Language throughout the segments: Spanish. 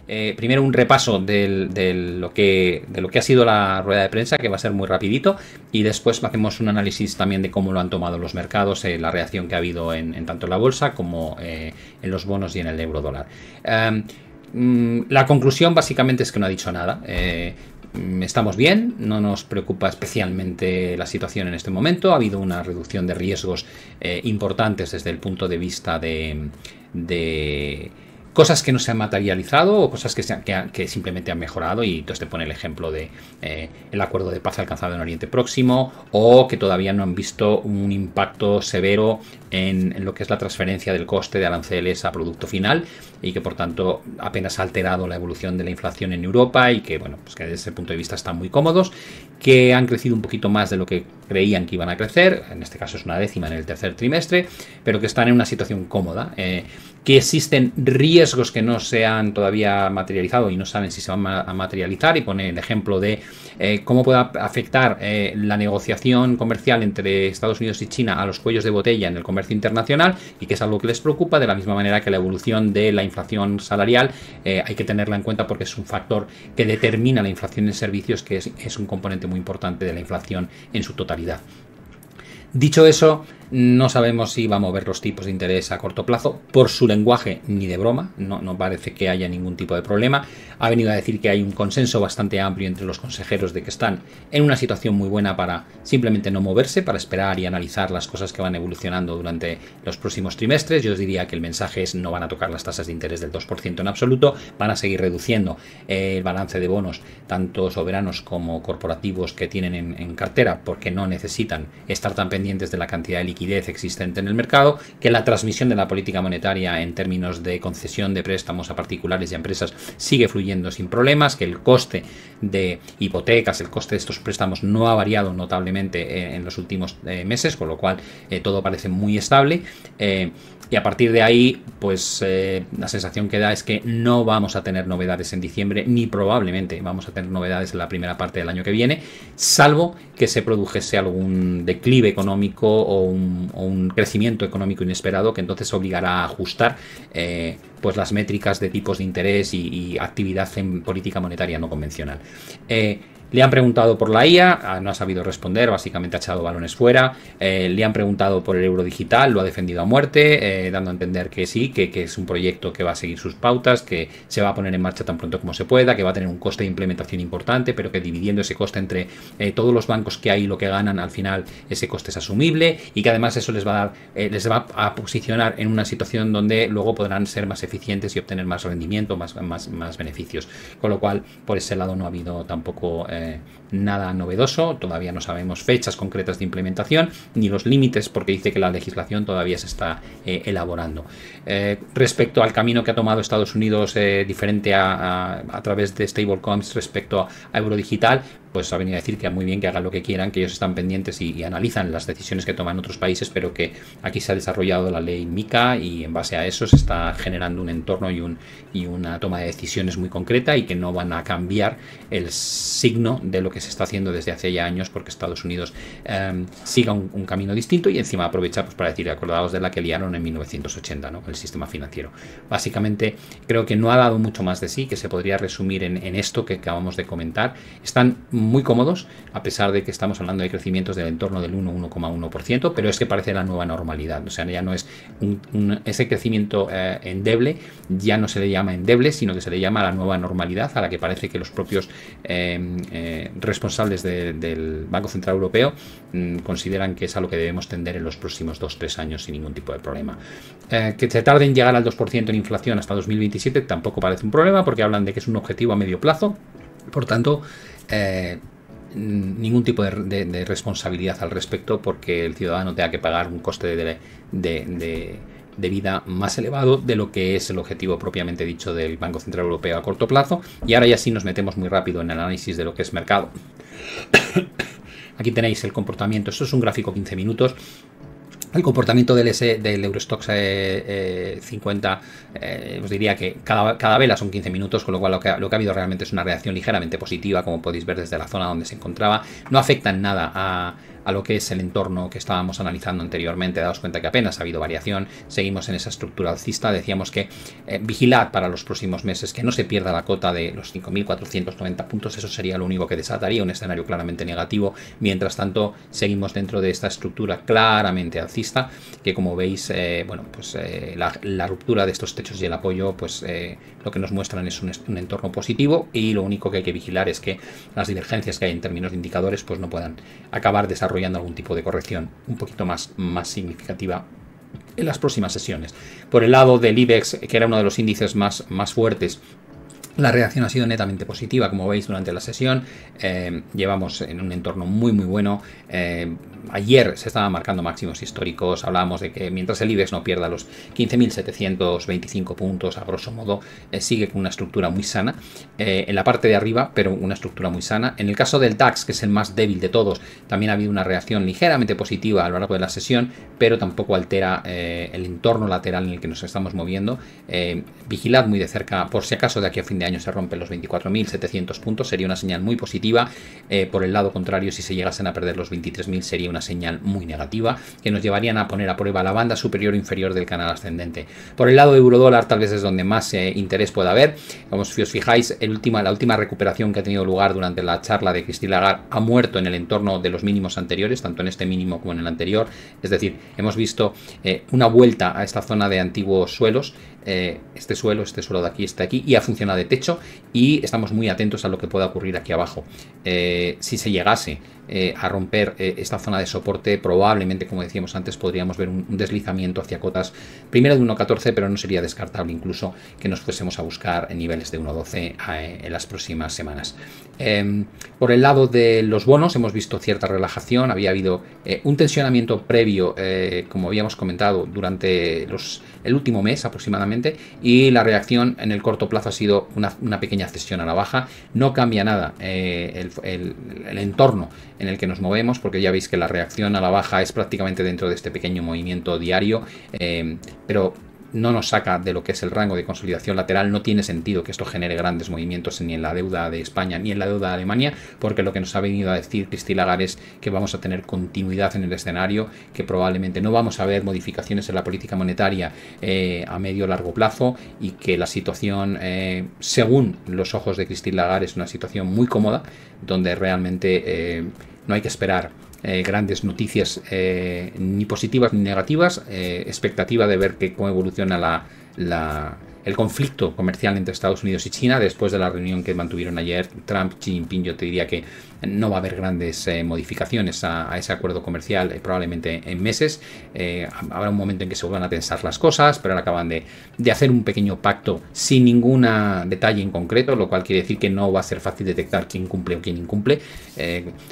primero un repaso de lo que ha sido la rueda de prensa, que va a ser muy rapidito, y después hacemos un análisis también de cómo lo han tomado los mercados, la reacción que ha habido en tanto en la bolsa como en los bonos y en el euro dólar. La conclusión básicamente es que no ha dicho nada. Estamos bien, no nos preocupa especialmente la situación en este momento. Ha habido una reducción de riesgos importantes desde el punto de vista de cosas que no se han materializado o cosas que simplemente han mejorado, y entonces te pone el ejemplo de el acuerdo de paz alcanzado en Oriente Próximo, o que todavía no han visto un impacto severo en lo que es la transferencia del coste de aranceles a producto final, y que por tanto apenas ha alterado la evolución de la inflación en Europa, y que bueno, pues que desde ese punto de vista están muy cómodos, que han crecido un poquito más de lo que creían que iban a crecer, en este caso es una décima en el tercer trimestre, pero que están en una situación cómoda, que existen riesgos que no se han todavía materializado y no saben si se van a materializar, y pone el ejemplo de cómo puede afectar la negociación comercial entre Estados Unidos y China a los cuellos de botella en el comercio internacional, y que es algo que les preocupa, de la misma manera que la evolución de la inflación salarial hay que tenerla en cuenta, porque es un factor que determina la inflación en servicios, que es un componente muy importante de la inflación en su totalidad. Dicho eso, no sabemos si va a mover los tipos de interés a corto plazo. Por su lenguaje, ni de broma, no parece que haya ningún tipo de problema. Ha venido a decir que hay un consenso bastante amplio entre los consejeros de que están en una situación muy buena para simplemente no moverse, para esperar y analizar las cosas que van evolucionando durante los próximos trimestres. Yo os diría que el mensaje es: no van a tocar las tasas de interés del 2% en absoluto, van a seguir reduciendo el balance de bonos, tanto soberanos como corporativos, que tienen en cartera, porque no necesitan estar tan pendientes de la cantidad de liquidez existente en el mercado, que la transmisión de la política monetaria en términos de concesión de préstamos a particulares y a empresas sigue fluyendo sin problemas, que el coste de hipotecas, el coste de estos préstamos no ha variado notablemente en los últimos meses, con lo cual todo parece muy estable. Y a partir de ahí, pues la sensación que da es que no vamos a tener novedades en diciembre, ni probablemente vamos a tener novedades en la primera parte del año que viene, salvo que se produjese algún declive económico o un crecimiento económico inesperado, que entonces obligará a ajustar pues las métricas de tipos de interés y actividad en política monetaria no convencional. Le han preguntado por la IA, no ha sabido responder, básicamente ha echado balones fuera. Le han preguntado por el euro digital, lo ha defendido a muerte, dando a entender que sí, que es un proyecto que va a seguir sus pautas, que se va a poner en marcha tan pronto como se pueda, que va a tener un coste de implementación importante, pero que dividiendo ese coste entre todos los bancos que hay y lo que ganan, al final ese coste es asumible, y que además eso les va a posicionar en una situación donde luego podrán ser más eficientes y obtener más rendimiento, más beneficios. Con lo cual, por ese lado no ha habido tampoco nada novedoso. Todavía no sabemos fechas concretas de implementación ni los límites, porque dice que la legislación todavía se está elaborando. Respecto al camino que ha tomado Estados Unidos, diferente a través de stablecoins respecto a euro digital, pues ha venido a decir que muy bien, que hagan lo que quieran, que ellos están pendientes y analizan las decisiones que toman otros países, pero que aquí se ha desarrollado la ley MiCA, y en base a eso se está generando un entorno y una toma de decisiones muy concreta, y que no van a cambiar el signo de lo que se está haciendo desde hace ya años, porque Estados Unidos siga un camino distinto, y encima aprovecha pues para decir: acordaos de la que liaron en 1980, ¿no?, el sistema financiero. Básicamente creo que no ha dado mucho más de sí, que se podría resumir en esto que acabamos de comentar. Están muy cómodos, a pesar de que estamos hablando de crecimientos del entorno del 1,1%, pero es que parece la nueva normalidad. O sea, ya no es ese crecimiento endeble, ya no se le llama endeble, sino que se le llama la nueva normalidad, a la que parece que los propios responsables del Banco Central Europeo consideran que es a lo que debemos tender en los próximos 2-3 años sin ningún tipo de problema. Que se tarde en llegar al 2% en inflación hasta 2027 tampoco parece un problema, porque hablan de que es un objetivo a medio plazo. Por tanto, ningún tipo de responsabilidad al respecto, porque el ciudadano tenga que pagar un coste de vida más elevado de lo que es el objetivo propiamente dicho del Banco Central Europeo a corto plazo. Y ahora ya sí nos metemos muy rápido en el análisis de lo que es mercado. Aquí tenéis el comportamiento. Esto es un gráfico 15 minutos. El comportamiento del Eurostoxx 50, os diría que cada vela son 15 minutos, con lo cual lo que ha habido realmente es una reacción ligeramente positiva, como podéis ver desde la zona donde se encontraba. No afecta en nada a lo que es el entorno que estábamos analizando anteriormente. Daos cuenta que apenas ha habido variación, seguimos en esa estructura alcista. Decíamos que vigilad para los próximos meses que no se pierda la cota de los 5.490 puntos, eso sería lo único que desataría un escenario claramente negativo. Mientras tanto, seguimos dentro de esta estructura claramente alcista, que como veis, la ruptura de estos techos y el apoyo, pues lo que nos muestran es un entorno positivo, y lo único que hay que vigilar es que las divergencias que hay en términos de indicadores pues no puedan acabar desarrollando algún tipo de corrección un poquito más significativa en las próximas sesiones. Por el lado del IBEX, que era uno de los índices más fuertes, la reacción ha sido netamente positiva, como veis durante la sesión. Llevamos en un entorno muy bueno. Ayer se estaban marcando máximos históricos. Hablábamos de que mientras el IBEX no pierda los 15.725 puntos, a grosso modo, sigue con una estructura muy sana en la parte de arriba, pero una estructura muy sana. En el caso del DAX, que es el más débil de todos, también ha habido una reacción ligeramente positiva a lo largo de la sesión, pero tampoco altera el entorno lateral en el que nos estamos moviendo. Vigilad muy de cerca, por si acaso de aquí a fin de año se rompen los 24.700 puntos, sería una señal muy positiva. Por el lado contrario, si se llegasen a perder los 23.000, sería una señal muy negativa, que nos llevarían a poner a prueba la banda superior o inferior del canal ascendente. Por el lado de euro-dólar, tal vez es donde más interés pueda haber. Como si os fijáis, la última recuperación que ha tenido lugar durante la charla de Christine Lagarde ha muerto en el entorno de los mínimos anteriores, tanto en este mínimo como en el anterior. Es decir, hemos visto una vuelta a esta zona de antiguos suelos. Este suelo de aquí, este aquí, y ha funcionado de techo, y estamos muy atentos a lo que pueda ocurrir aquí abajo. Si se llegase a romper esta zona de soporte, probablemente, como decíamos antes, podríamos ver un deslizamiento hacia cotas primero de 1.14, pero no sería descartable incluso que nos fuésemos a buscar en niveles de 1.12 en las próximas semanas. Por el lado de los bonos hemos visto cierta relajación. Había habido un tensionamiento previo, como habíamos comentado, durante el último mes aproximadamente, y la reacción en el corto plazo ha sido una pequeña cesión a la baja. No cambia nada el entorno en el que nos movemos, porque ya veis que la reacción a la baja es prácticamente dentro de este pequeño movimiento diario, pero no nos saca de lo que es el rango de consolidación lateral. No tiene sentido que esto genere grandes movimientos ni en la deuda de España ni en la deuda de Alemania, porque lo que nos ha venido a decir Christine Lagarde es que vamos a tener continuidad en el escenario, que probablemente no vamos a ver modificaciones en la política monetaria a medio o largo plazo, y que la situación, según los ojos de Christine Lagarde, es una situación muy cómoda, donde realmente no hay que esperar grandes noticias ni positivas ni negativas. Expectativa de ver cómo evoluciona el conflicto comercial entre Estados Unidos y China después de la reunión que mantuvieron ayer Trump, Xi Jinping. Yo te diría que no va a haber grandes modificaciones a ese acuerdo comercial, probablemente en meses. Habrá un momento en que se vuelvan a tensar las cosas, pero ahora acaban de hacer un pequeño pacto sin ningún detalle en concreto, lo cual quiere decir que no va a ser fácil detectar quién cumple o quién incumple.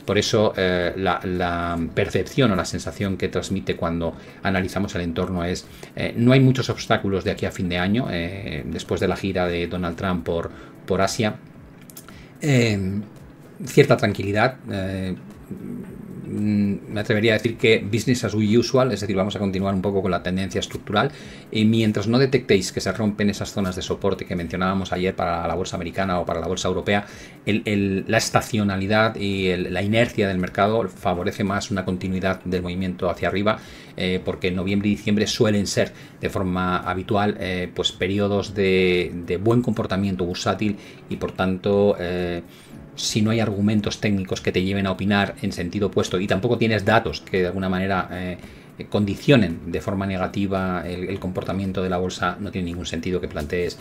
Por eso la percepción o la sensación que transmite cuando analizamos el entorno es no hay muchos obstáculos de aquí a fin de año, después de la gira de Donald Trump por Asia. Cierta tranquilidad. Me atrevería a decir que business as usual, es decir, vamos a continuar un poco con la tendencia estructural, y mientras no detectéis que se rompen esas zonas de soporte que mencionábamos ayer para la bolsa americana o para la bolsa europea, la estacionalidad y la inercia del mercado favorece más una continuidad del movimiento hacia arriba, porque noviembre y diciembre suelen ser de forma habitual pues periodos de buen comportamiento bursátil, y por tanto si no hay argumentos técnicos que te lleven a opinar en sentido opuesto, y tampoco tienes datos que de alguna manera condicionen de forma negativa el comportamiento de la bolsa, no tiene ningún sentido que plantees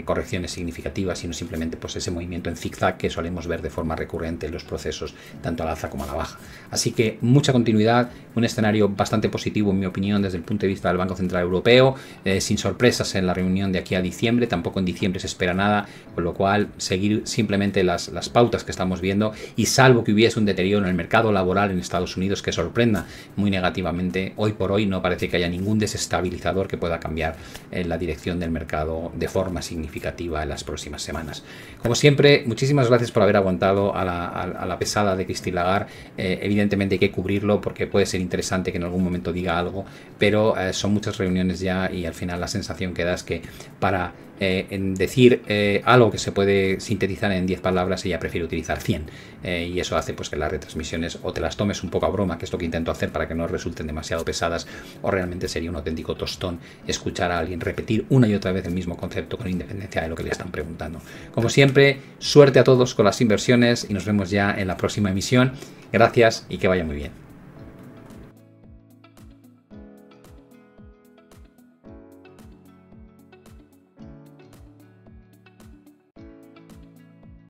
correcciones significativas, sino simplemente pues ese movimiento en zigzag que solemos ver de forma recurrente en los procesos, tanto a la alza como a la baja. Así que mucha continuidad, un escenario bastante positivo en mi opinión desde el punto de vista del Banco Central Europeo, sin sorpresas en la reunión de aquí a diciembre. Tampoco en diciembre se espera nada, con lo cual seguir simplemente las pautas que estamos viendo, y salvo que hubiese un deterioro en el mercado laboral en Estados Unidos que sorprenda muy negativamente, hoy por hoy no parece que haya ningún desestabilizador que pueda cambiar la dirección del mercado de forma significativa en las próximas semanas. Como siempre, muchísimas gracias por haber aguantado a la pesada de Christine Lagarde. Evidentemente hay que cubrirlo porque puede ser interesante que en algún momento diga algo, pero son muchas reuniones ya, y al final la sensación que da es que para en decir algo que se puede sintetizar en 10 palabras, ella prefiere utilizar 100. Y eso hace pues que las retransmisiones o te las tomes un poco a broma, que es lo que intento hacer para que no resulten demasiado pesadas, o realmente sería un auténtico tostón escuchar a alguien repetir una y otra vez el mismo concepto con independencia de lo que le están preguntando. Como siempre, suerte a todos con las inversiones y nos vemos ya en la próxima emisión. Gracias y que vaya muy bien.